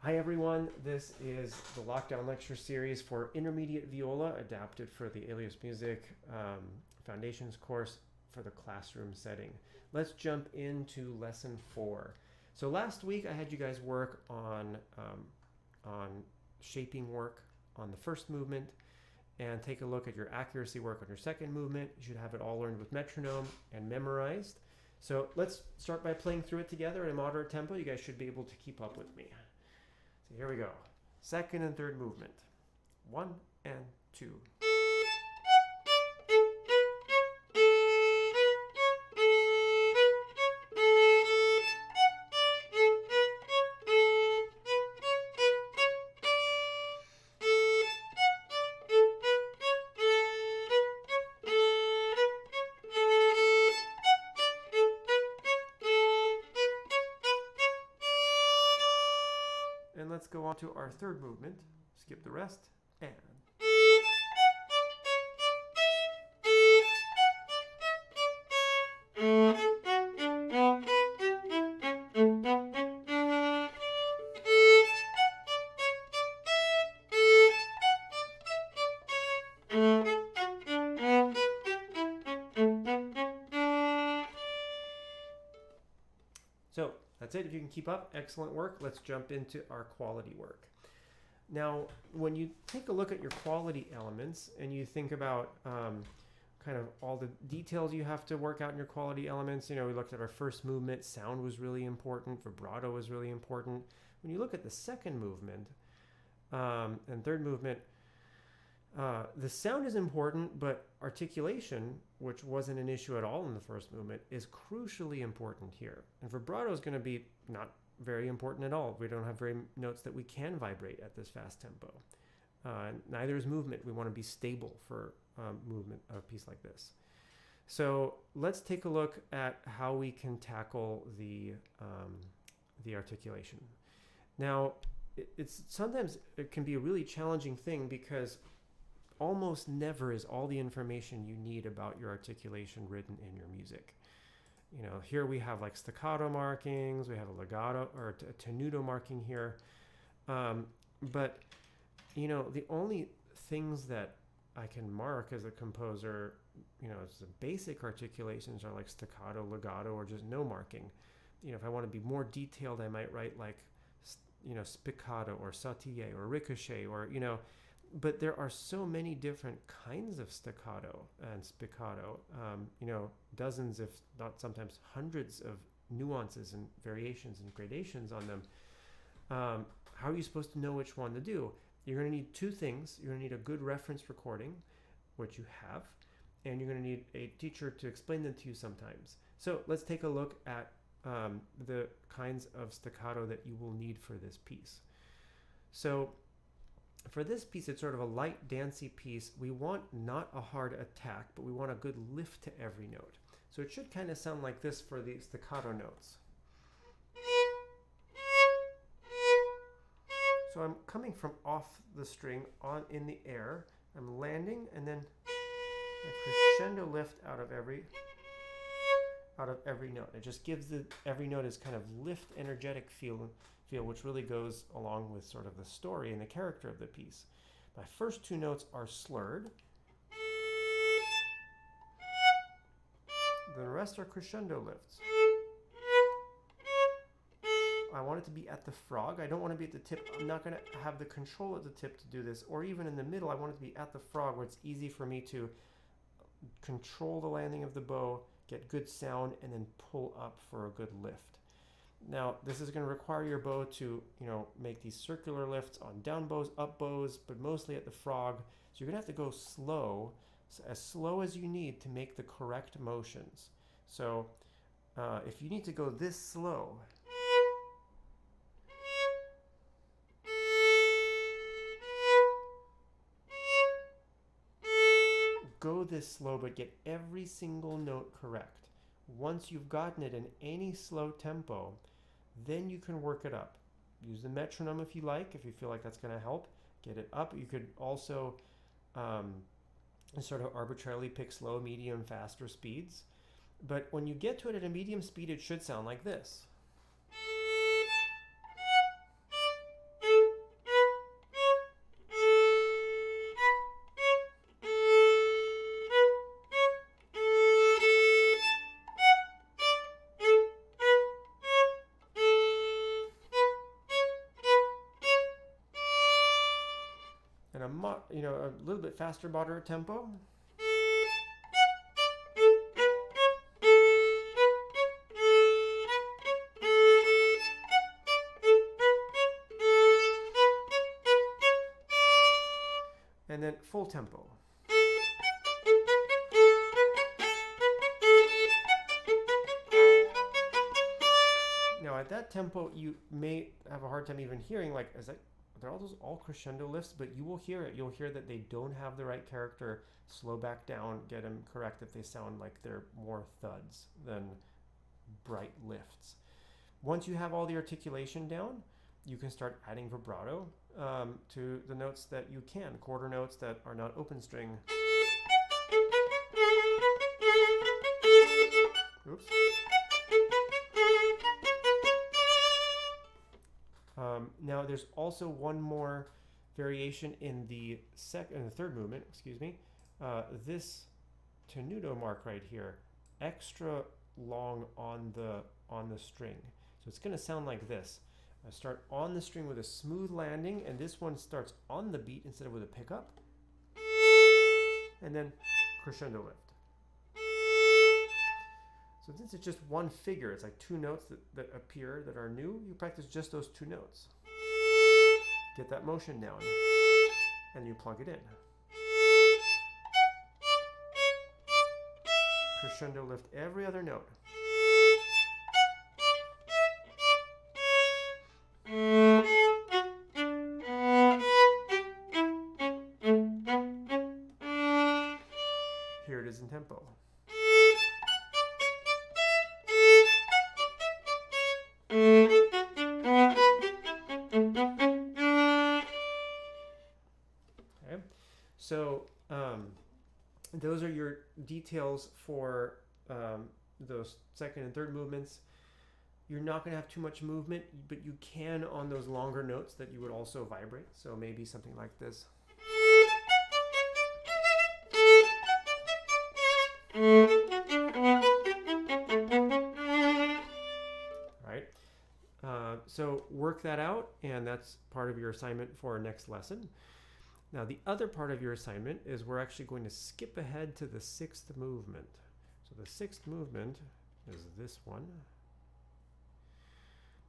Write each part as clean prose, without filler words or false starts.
Hi everyone, this is the Lockdown Lecture Series for Intermediate Viola, adapted for the Alias Music Foundations course for the classroom setting. Let's jump into Lesson 4. So last week I had you guys work on shaping work on the first movement and take a look at your accuracy work on your second movement. You should have it all learned with metronome and memorized. So let's start by playing through it together at a moderate tempo. You guys should be able to keep up with me. So here we go. Second and third movement. 1 and 2. And let's go on to our third movement. Skip the rest and. So that's it. If you can keep up, excellent work. Let's jump into our quality work. Now, when you take a look at your quality elements and you think about kind of all the details you have to work out in your quality elements, we looked at our first movement. Sound was really important. Vibrato was really important. When you look at the second movement and third movement, the sound is important, but articulation, which wasn't an issue at all in the first movement, is crucially important here. And vibrato is going to be not very important at all. We don't have very notes that we can vibrate at this fast tempo. Neither is movement. We want to be stable for movement of a piece like this. So let's take a look at how we can tackle the articulation. Now, sometimes it can be a really challenging thing because almost never is all the information you need about your articulation written in your music. Here we have like staccato markings, we have a legato or a tenuto marking here. But the only things that I can mark as a composer, as the basic articulations are like staccato, legato, or just no marking. If I want to be more detailed, I might write like, spiccato or sautille or ricochet or, but there are so many different kinds of staccato and spiccato, dozens, if not sometimes hundreds of nuances and variations and gradations on them. How are you supposed to know which one to do? You're going to need two things. You're going to need a good reference recording, which you have, and you're going to need a teacher to explain them to you sometimes. So let's take a look at the kinds of staccato that you will need for this piece. So for this piece, it's sort of a light, dancey piece. We want not a hard attack, but we want a good lift to every note. So it should kind of sound like this for the staccato notes. So I'm coming from off the string on in the air. I'm landing and then a crescendo lift out of every note. It just gives every note is kind of lift, energetic feel, which really goes along with sort of the story and the character of the piece. My first two notes are slurred. The rest are crescendo lifts. I want it to be at the frog. I don't want to be at the tip. I'm not going to have the control at the tip to do this, or even in the middle. I want it to be at the frog where it's easy for me to control the landing of the bow, get good sound, and then pull up for a good lift. Now, this is going to require your bow to, make these circular lifts on down bows, up bows, but mostly at the frog. So you're going to have to go slow, as slow as you need to make the correct motions. So if you need to go this slow, go this slow, but get every single note correct. Once you've gotten it in any slow tempo, then you can work it up. Use the metronome if you like, if you feel like that's going to help. Get it up. You could also sort of arbitrarily pick slow, medium, faster speeds. But when you get to it at a medium speed, it should sound like this. a little bit faster moderate tempo. And then full tempo. Now at that tempo, you may have a hard time even hearing, like, they're all crescendo lifts, but you will hear it. You'll hear that they don't have the right character. Slow back down, get them correct if they sound like they're more thuds than bright lifts. Once you have all the articulation down, you can start adding vibrato to the notes that you can, quarter notes that are not open string. Oops. Now there's also one more variation in the third movement, excuse me. This tenuto mark right here, extra long on the string. So it's going to sound like this. I start on the string with a smooth landing, and this one starts on the beat instead of with a pickup. And then crescendo lift. So since it's just one figure, it's like two notes that appear that are new, you practice just those two notes. Get that motion down, and you plug it in. Crescendo lift every other note. Here it is in tempo. Okay, so those are your details for those second and third movements. You're not going to have too much movement, but you can on those longer notes that you would also vibrate. So maybe something like this. Right? So work that out, and that's part of your assignment for our next lesson. Now, the other part of your assignment is we're actually going to skip ahead to the sixth movement. So the sixth movement is this one.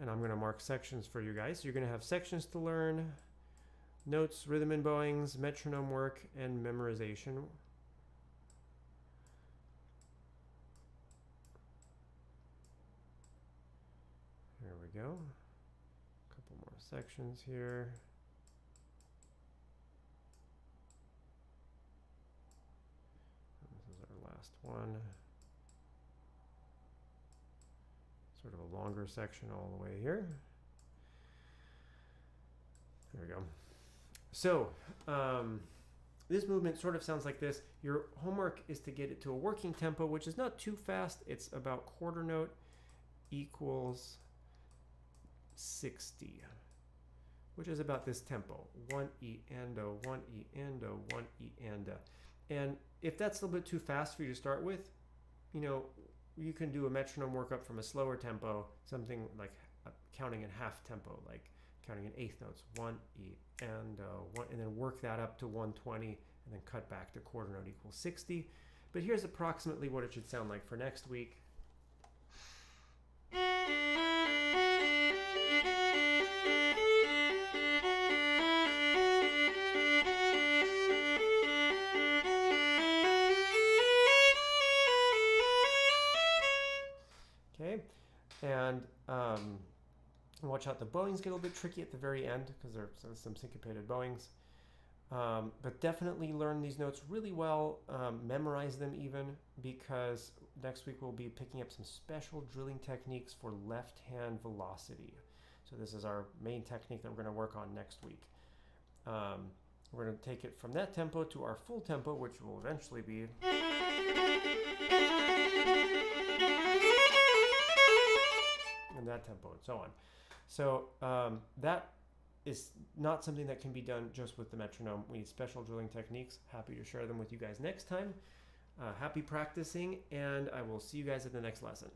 And I'm going to mark sections for you guys. So you're going to have sections to learn, notes, rhythm and bowings, metronome work, and memorization. There we go. A couple more sections here. This is our last one. Sort of a longer section all the way here. There we go. So this movement sort of sounds like this. Your homework is to get it to a working tempo, which is not too fast. It's about quarter note equals 60, which is about this tempo. 1 E and a, 1 E and a, 1 E and a. And if that's a little bit too fast for you to start with, you can do a metronome workup from a slower tempo, something like counting in half tempo, like counting in eighth notes, 1 E and 1, and then work that up to 120, and then cut back to quarter note equals 60. But here's approximately what it should sound like for next week. Okay, and watch out, the bowings get a little bit tricky at the very end because there's some syncopated bowings. But definitely learn these notes really well, memorize them even, because next week we'll be picking up some special drilling techniques for left hand velocity. So this is our main technique that we're going to work on next week. We're going to take it from that tempo to our full tempo, which will eventually be... in that tempo and so on. So that is not something that can be done just with the metronome. We need special drilling techniques. Happy to share them with you guys next time. Happy practicing, and I will see you guys at the next lesson.